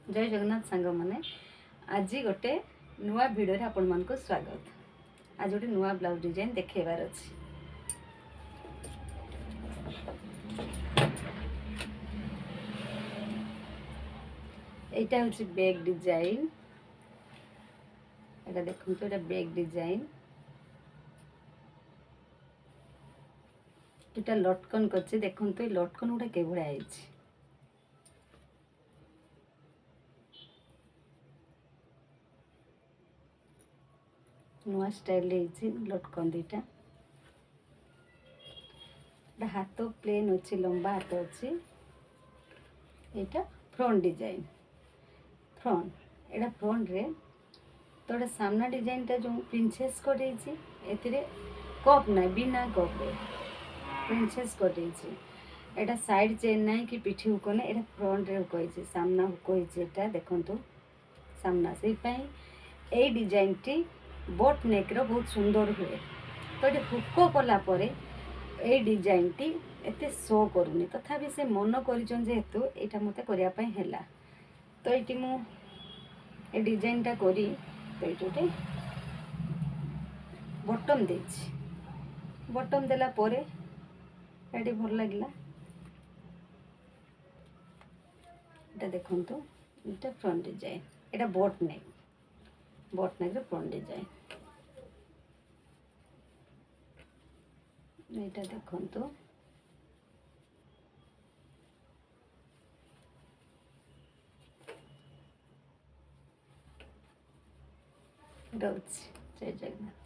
जय जगन्नाथ सांग मैंने आज गोटे नुआ भिडियो आपण मान को स्वागत। आज गोटे नुआ ब्लाउज डिजाइन देखेबार अछि। एटा होछि बैक डिजाइन। एटा देखु तो एटा बैक डिजाइन। एटा लटकन करछि देखु तो लटकन उडा के भड़ा आइछि। नुआ स्टाइल लटकन दीटा हाथ प्लेन अच्छी लंबा हाथ अच्छी। यहाँ फ्रंट डिजाइन फ्रंट एटा फ्रंट रे तो सामना डिजाइन टा जो प्रिंसेस कट ए कप ना बिना कप रे प्रिंसेस कट एटा साइड चेन ना कि पिठी हुक ना एटा फ्रंट रे हुक सामना हुक देखु सामना से डिजाइन टी बोट नेक रो बहुत सुंदर हुए। तो ये हुक कला परे ए डिजाइन टी एते शो करूनी तथापि से मन करिचन जेहेतु एटा मते करिया पय हैला। तो एटी मु ए डिजाइन टा करी तो एटोटे बटम देछि। बटम देला परे एटी भल लागला। एटा देखंतु एटा फ्रंट डिजाइन एटा बोट नेक रो फ्रंट डिजाइन। एटा देखंतु जय जगन्नाथ।